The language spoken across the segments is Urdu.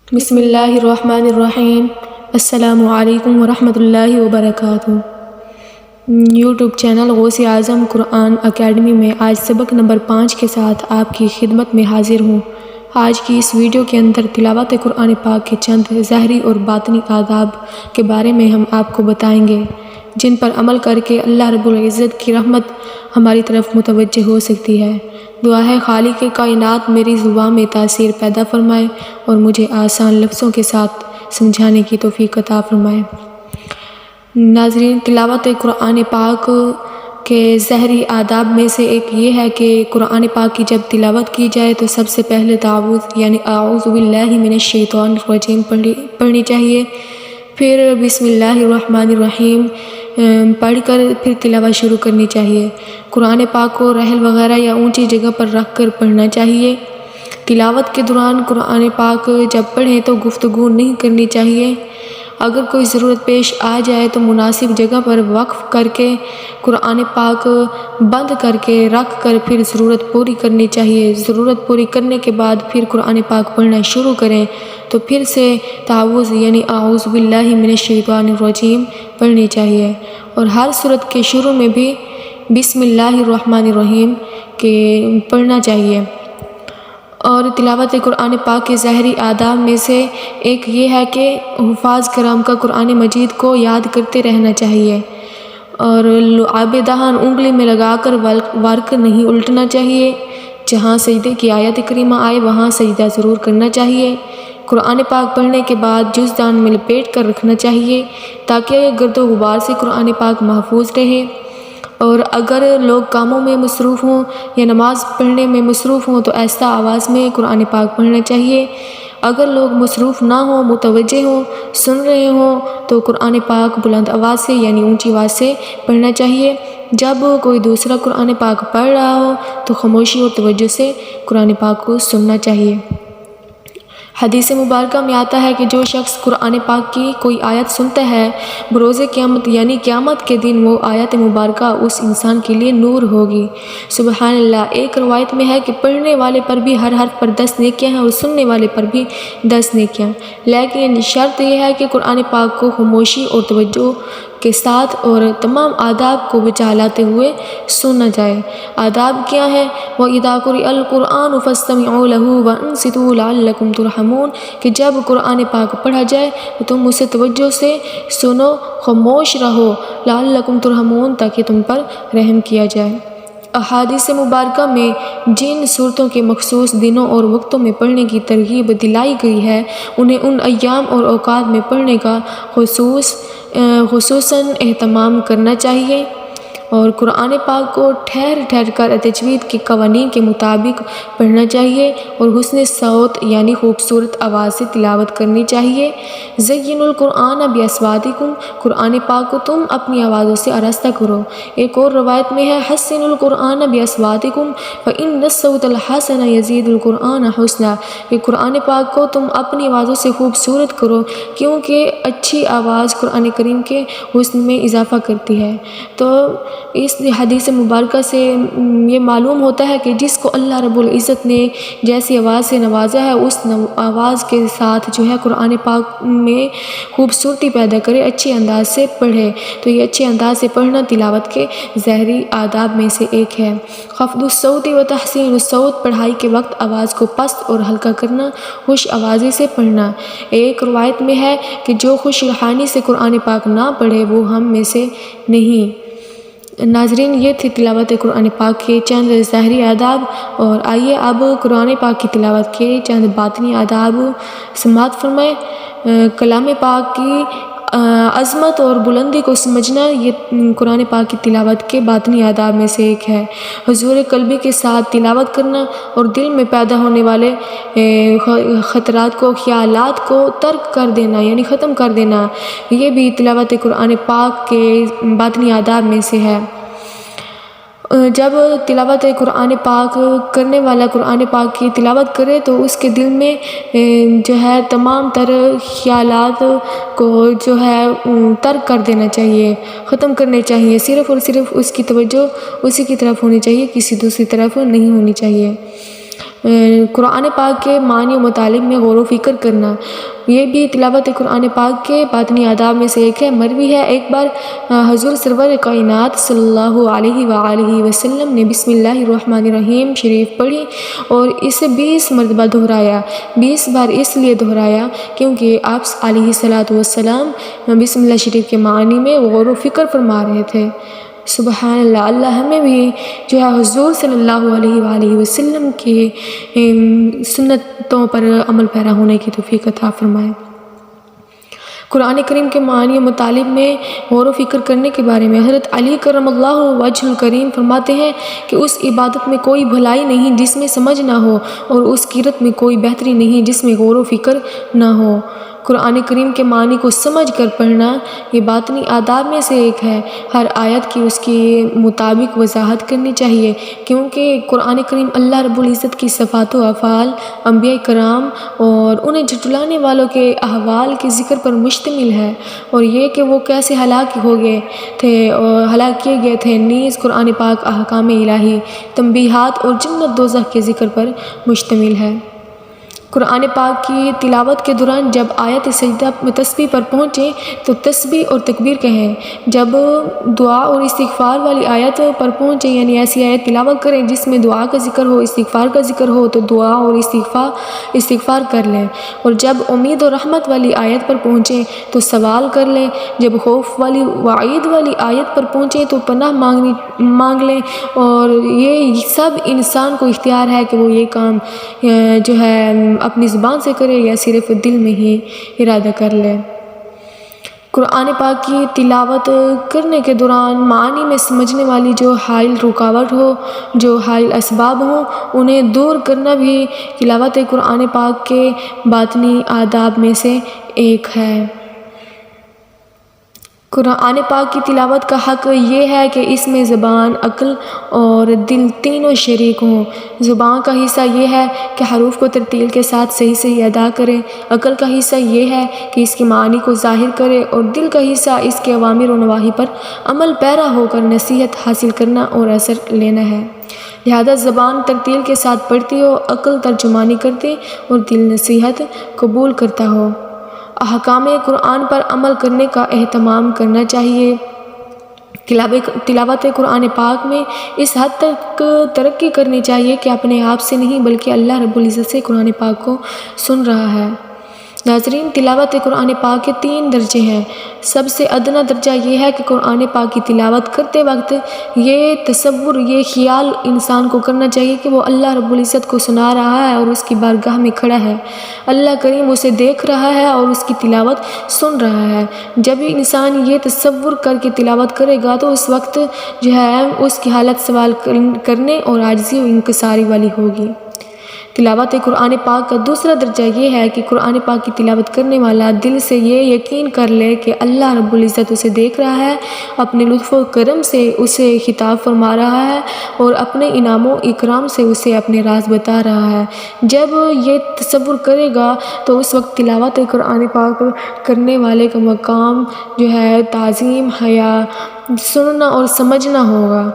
بسم اللہ الرحمن الرحیم۔ السلام علیکم ورحمۃ اللہ وبرکاتہ۔ یوٹیوب چینل غوث اعظم قرآن اکیڈمی میں آج سبق نمبر 5 کے ساتھ آپ کی خدمت میں حاضر ہوں۔ آج کی اس ویڈیو کے اندر تلاوت قرآن پاک کے چند ظاہری اور باطنی آداب کے بارے میں ہم آپ کو بتائیں گے، جن پر عمل کر کے اللہ رب العزت کی رحمت ہماری طرف متوجہ ہو سکتی ہے۔ دعا ہے خالق کائنات میری زبان میں تاثیر پیدا فرمائے اور مجھے آسان لفظوں کے ساتھ سمجھانے کی توفیق عطا فرمائے۔ ناظرین، تلاوت قرآن پاک کے ظاہری آداب میں سے ایک یہ ہے کہ قرآن پاک کی جب تلاوت کی جائے تو سب سے پہلے تعوذ یعنی اعوذ باللہ من الشیطان الرجیم پڑھنی چاہیے، پھر بسم اللہ الرحمن الرحیم پڑھ کر پھر تلاوت شروع کرنی چاہیے۔ قرآن پاک کو رحل وغیرہ یا اونچی جگہ پر رکھ کر پڑھنا چاہیے۔ تلاوت کے دوران قرآن پاک جب پڑھیں تو گفتگو نہیں کرنی چاہیے۔ اگر کوئی ضرورت پیش آ جائے تو مناسب جگہ پر وقف کر کے قرآن پاک بند کر کے رکھ کر پھر ضرورت پوری کرنی چاہیے۔ ضرورت پوری کرنے کے بعد پھر قرآن پاک پڑھنا شروع کریں تو پھر سے تعوذ یعنی اعوذ باللہ من الشیطان الرجیم پڑھنی چاہیے، اور ہر سورت کے شروع میں بھی بسم اللہ الرحمن الرحیم کے پڑھنا چاہیے۔ اور تلاوت قرآن پاک کے ظاہری آداب میں سے ایک یہ ہے کہ حفاظ کرام کا قرآن مجید کو یاد کرتے رہنا چاہیے، اور لعاب دہان انگلی میں لگا کر ورق نہیں الٹنا چاہیے۔ جہاں سجدے کی آیت کریمہ آئے وہاں سجدہ ضرور کرنا چاہیے۔ قرآن پاک پڑھنے کے بعد جزدان میں لپیٹ کر رکھنا چاہیے تاکہ گرد و غبار سے قرآن پاک محفوظ رہے۔ اور اگر لوگ کاموں میں مصروف ہوں یا نماز پڑھنے میں مصروف ہوں تو آہستہ آواز میں قرآن پاک پڑھنا چاہیے۔ اگر لوگ مصروف نہ ہوں، متوجہ ہوں، سن رہے ہوں تو قرآن پاک بلند آواز سے یعنی اونچی آواز سے پڑھنا چاہیے۔ جب کوئی دوسرا قرآن پاک پڑھ رہا ہو تو خاموشی اور توجہ سے قرآن پاک کو سننا چاہیے۔ حدیث مبارکہ میں آتا ہے کہ جو شخص قرآن پاک کی کوئی آیت سنتا ہے بروز قیامت یعنی قیامت کے دن وہ آیت مبارکہ اس انسان کے لیے نور ہوگی۔ سبحان اللہ۔ ایک روایت میں ہے کہ پڑھنے والے پر بھی ہر حرف پر 10 نیکیاں ہیں اور سننے والے پر بھی 10 نیکیاں، لیکن شرط یہ ہے کہ قرآن پاک کو خاموشی اور توجہ کے ساتھ اور تمام آداب کو بچا لاتے ہوئے سنا جائے۔ آداب کیا ہے؟ وَإِذَا قُرِئَ الْقُرْآنُ فَاسْتَمِعُوا لَهُ وَأَنصِتُوا لَعَلَّكُمْ تُرْحَمُونَ کہ جب قرآن پاک پڑھا جائے تو تم اسے توجہ سے سنو، خاموش رہو، لَعَلَّكُمْ تُرْحَمُونَ تاکہ تم پر رحم کیا جائے۔ احادیث مبارکہ میں جن صورتوں کے مخصوص دنوں اور وقتوں میں پڑھنے کی ترغیب دلائی گئی ہے انہیں ان ایام اور اوقات میں پڑھنے کا خصوصاً اہتمام کرنا چاہیے، اور قرآن پاک کو ٹھہر ٹھہر کر تجوید کے قوانین کے مطابق پڑھنا چاہیے اور حسن صوت یعنی خوبصورت آواز سے تلاوت کرنی چاہیے۔ زینوا القرآن باصواتکم قرآن پاک کو تم اپنی آوازوں سے آراستہ کرو۔ ایک اور روایت میں ہے حسنوا القرآن باصواتکم فإن الصوت الحسن یزید القرآن حسنا کہ قرآن پاک کو تم اپنی آوازوں سے خوبصورت کرو کیونکہ اچھی آواز قرآن کریم کے حسن میں اضافہ کرتی ہے۔ تو اس حدیث مبارکہ سے یہ معلوم ہوتا ہے کہ جس کو اللہ رب العزت نے جیسی آواز سے نوازا ہے اس آواز کے ساتھ جو ہے قرآن پاک میں خوبصورتی پیدا کرے، اچھے انداز سے پڑھے۔ تو یہ اچھے انداز سے پڑھنا تلاوت کے ظاہری آداب میں سے ایک ہے۔ خفض الصوت و تحسین الصوت پڑھائی کے وقت آواز کو پست اور ہلکا کرنا، خوش آوازی سے پڑھنا۔ ایک روایت میں ہے کہ جو خوش روحانی سے قرآن پاک نہ پڑھے وہ ہم میں سے نہیں۔ ناظرین، یہ تھی تلاوت قرآن پاک کے چند ظاہری آداب، اور آئیے اب قرآن پاک کی تلاوت کے چند باطنی آداب سماعت فرمائیں۔ کلام پاک کی عظمت اور بلندی کو سمجھنا یہ قرآن پاک کی تلاوت کے باطنی آداب میں سے ایک ہے۔ حضور قلبی کے ساتھ تلاوت کرنا اور دل میں پیدا ہونے والے خطرات کو، خیالات کو ترک کر دینا یعنی ختم کر دینا، یہ بھی تلاوت قرآن پاک کے باطنی آداب میں سے ہے۔ جب تلاوت قرآن پاک کرنے والا قرآن پاک کی تلاوت کرے تو اس کے دل میں جو ہے تمام تر خیالات کو جو ہے ترک کر دینا چاہیے، ختم کرنے چاہیے، صرف اور صرف اس کی توجہ اسی کی طرف ہونی چاہیے، کسی دوسری طرف نہیں ہونی چاہیے۔ قرآن پاک کے معنی و مطالب میں غور و فکر کرنا، یہ بھی تلاوت قرآن پاک کے باطنی آداب میں سے ایک ہے۔ مروی ہے ایک بار حضور سرور کائنات صلی اللہ علیہ وآلہ وسلم نے بسم اللہ الرحمن الرحیم شریف پڑھی اور اسے 20 مرتبہ دہرایا۔ 20 بار اس لیے دہرایا کیونکہ آپ علیہ السلام بسم اللہ شریف کے معنی میں غور و فکر فرما رہے تھے۔ سبحان اللہ، اللہ ہمیں بھی جو ہے حضور صلی اللہ علیہ وآلہ وسلم کے سنتوں پر عمل پیرا ہونے کی توفیق عطا فرمائے۔ قرآن کریم کے معنی و مطالب میں غور و فکر کرنے کے بارے میں حضرت علی کرم اللہ وجہ الکریم فرماتے ہیں کہ اس عبادت میں کوئی بھلائی نہیں جس میں سمجھ نہ ہو، اور اس قرت میں کوئی بہتری نہیں جس میں غور و فکر نہ ہو۔ قرآن کریم کے معنی کو سمجھ کر پڑھنا یہ باطنی آداب میں سے ایک ہے۔ ہر آیت کی اس کے مطابق وضاحت کرنی چاہیے، کیونکہ قرآن کریم اللہ رب العزت کی صفات و افعال، انبیاء کرام اور انہیں جھٹلانے والوں کے احوال کے ذکر پر مشتمل ہے، اور یہ کہ وہ کیسے ہلاک کیے گئے تھے۔ نیز قرآن پاک احکام الہی، تنبیہات اور جنت دوزخ کے ذکر پر مشتمل ہے۔ قرآن پاک کی تلاوت کے دوران جب آیت سجدہ میں تسبیح پر پہنچے تو تسبیح اور تکبیر کہیں۔ جب دعا اور استغفار والی آیت پر پہنچے، یعنی ایسی آیت تلاوت کریں جس میں دعا کا ذکر ہو، استغفار کا ذکر ہو، تو دعا اور استغفار کر لیں، اور جب امید اور رحمت والی آیت پر پہنچے تو سوال کر لیں۔ جب خوف والی وعید والی آیت پر پہنچے تو پناہ مانگ لیں، اور یہ سب انسان کو اختیار ہے کہ وہ یہ کام جو ہے اپنی زبان سے کرے یا صرف دل میں ہی ارادہ کر لے۔ قرآن پاک کی تلاوت کرنے کے دوران معنی میں سمجھنے والی جو حائل رکاوٹ ہو، جو حائل اسباب ہوں، انہیں دور کرنا بھی تلاوت قرآن پاک کے باطنی آداب میں سے ایک ہے۔ قرآن پاک کی تلاوت کا حق یہ ہے کہ اس میں زبان، عقل اور دل تینوں شریک ہوں۔ زبان کا حصہ یہ ہے کہ حروف کو ترتیل کے ساتھ صحیح ادا کرے، عقل کا حصہ یہ ہے کہ اس کے معنی کو ظاہر کرے، اور دل کا حصہ اس کے اوامر و نواہی پر عمل پیرا ہو کر نصیحت حاصل کرنا اور اثر لینا ہے۔ لہذا زبان ترتیل کے ساتھ پڑھتی ہو، عقل ترجمانی کرتی اور دل نصیحت قبول کرتا ہو۔ احکام قرآن پر عمل کرنے کا اہتمام کرنا چاہیے۔ تلاوت قرآن پاک میں اس حد تک ترقی کرنی چاہیے کہ اپنے آپ سے نہیں بلکہ اللہ رب العزت سے قرآن پاک کو سن رہا ہے۔ ناظرین، تلاوت قرآن پاک کے 3 درجے ہیں۔ سب سے ادنا درجہ یہ ہے کہ قرآن پاک کی تلاوت کرتے وقت یہ تصور، یہ خیال انسان کو کرنا چاہیے کہ وہ اللہ رب العزت کو سنا رہا ہے اور اس کی بارگاہ میں کھڑا ہے۔ اللہ کریم اسے دیکھ رہا ہے اور اس کی تلاوت سن رہا ہے۔ جب انسان یہ تصور کر کے تلاوت کرے گا تو اس وقت جو ہے اس کی حالت سوال کرنے اور عاجزی و انکساری والی ہوگی۔ تلاوت قرآن پاک کا دوسرا درجہ یہ ہے کہ قرآن پاک کی تلاوت کرنے والا دل سے یہ یقین کر لے کہ اللہ رب العزت اسے دیکھ رہا ہے، اپنے لطف و کرم سے اسے خطاب فرما رہا ہے اور اپنے انعام و اکرام سے اسے اپنے راز بتا رہا ہے۔ جب یہ تصور کرے گا تو اس وقت تلاوت قرآن پاک کرنے والے کا مقام جو ہے تعظیم، حیا، سننا اور سمجھنا ہوگا۔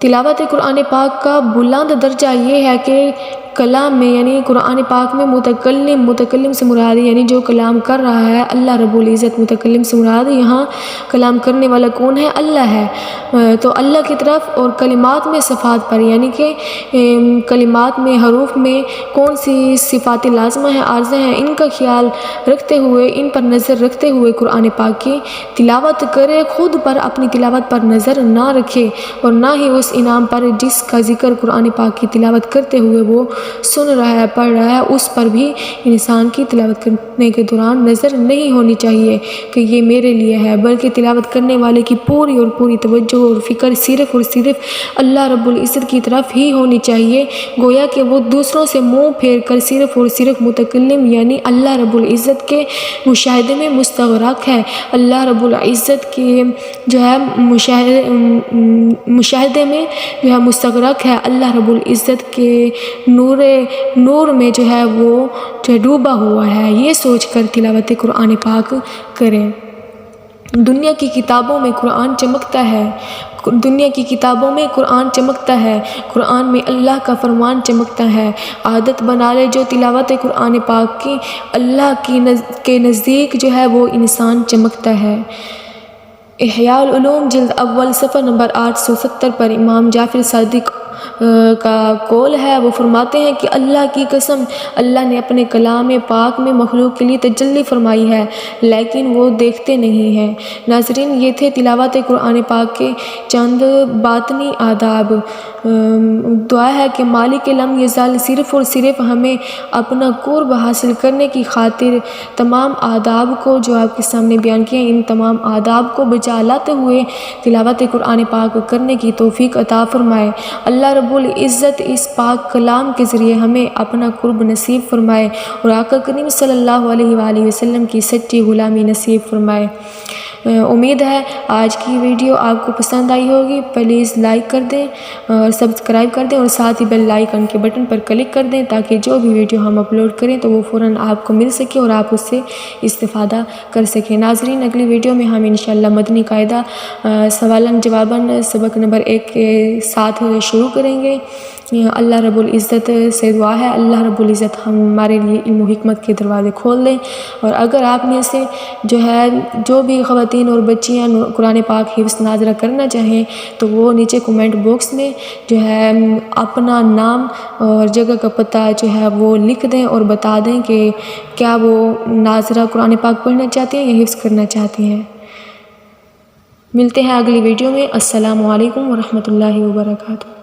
تلاوت قرآن پاک کا بلند درجہ یہ ہے کہ کلام میں، یعنی قرآن پاک میں متکلم سے مراد یعنی جو کلام کر رہا ہے اللہ رب العزت، متکلم سے مراد یہاں کلام کرنے والا کون ہے؟ اللہ ہے۔ تو اللہ کی طرف اور کلمات میں صفات پر، یعنی کہ کلمات میں، حروف میں کون سی صفات لازمہ ہیں، عارضہ ہیں، ان کا خیال رکھتے ہوئے، ان پر نظر رکھتے ہوئے قرآن پاک کی تلاوت کرے۔ خود پر اپنی تلاوت پر نظر نہ رکھے اور نہ ہی اس انعام پر جس کا ذکر قرآن پاک کی تلاوت کرتے ہوئے وہ سن رہا ہے، پڑھ رہا ہے، اس پر بھی انسان کی تلاوت کرنے کے دوران نظر نہیں ہونی چاہیے کہ یہ میرے لیے ہے، بلکہ تلاوت کرنے والے کی پوری اور پوری توجہ اور فکر صرف اور صرف اللہ رب العزت کی طرف ہی ہونی چاہیے، گویا کہ وہ دوسروں سے منہ پھیر کر صرف اور صرف متکلم یعنی اللہ رب العزت کے مشاہدے میں مستغرق ہے، اللہ رب العزت کے جو ہے مشاہدے میں جو ہے مستغرق ہے، اللہ رب العزت کے نور میں جو ہے وہ ڈوبا ہوا ہے، یہ سوچ کر تلاوت قرآن پاک کریں۔ دنیا کی کتابوں میں قرآن چمکتا ہے، دنیا کی کتابوں میں قرآن چمکتا ہے، قرآن میں اللہ کا فرمان چمکتا ہے۔ عادت بنا لے جو تلاوت قرآن پاک کی، اللہ کے نزدیک جو ہے وہ انسان چمکتا ہے۔ احیاء العلوم جلد اول صفحہ نمبر 870 پر امام جعفر صادق کا قول ہے، وہ فرماتے ہیں کہ اللہ کی قسم، اللہ نے اپنے کلام پاک میں مخلوق کے لیے تجلی فرمائی ہے لیکن وہ دیکھتے نہیں ہیں۔ ناظرین، یہ تھے تلاوت قرآن پاک کے چند باطنی آداب۔ دعا ہے کہ مالک لم یزال صرف اور صرف ہمیں اپنا قرب حاصل کرنے کی خاطر تمام آداب کو جو آپ کے سامنے بیان کیے، ان تمام آداب کو بجا لاتے ہوئے تلاوت قرآن پاک کرنے کی توفیق عطا فرمائے۔ اللہ رب العزت اس پاک کلام کے ذریعے ہمیں اپنا قرب نصیب فرمائے اور آقا کریم صلی اللہ علیہ وآلہ وسلم کی سچی غلامی نصیب فرمائے۔ امید ہے آج کی ویڈیو آپ کو پسند آئی ہوگی۔ پلیز لائک کر دیں اور سبسکرائب کر دیں اور ساتھ ہی بیل آئیکن کے بٹن پر کلک کر دیں تاکہ جو بھی ویڈیو ہم اپلوڈ کریں تو وہ فوراً آپ کو مل سکے اور آپ اس سے استفادہ کر سکیں۔ ناظرین، اگلی ویڈیو میں ہم انشاءاللہ مدنی قاعدہ سوالاً جواباً سبق نمبر 1 کے ساتھ شروع کریں گے۔ اللہ رب العزت سے دعا ہے اللہ رب العزت ہمارے لیے علم و حکمت کے دروازے کھول دیں، اور اگر آپ میں سے جو بھی خواتین اور بچیاں قرآن پاک حفظ ناظرہ کرنا چاہیں تو وہ نیچے کومنٹ باکس میں جو ہے اپنا نام اور جگہ کا پتہ جو ہے وہ لکھ دیں اور بتا دیں کہ کیا وہ ناظرہ قرآن پاک پڑھنا چاہتے ہیں یا حفظ کرنا چاہتے ہیں۔ ملتے ہیں اگلی ویڈیو میں۔ السلام علیکم ورحمۃ اللہ وبرکاتہ۔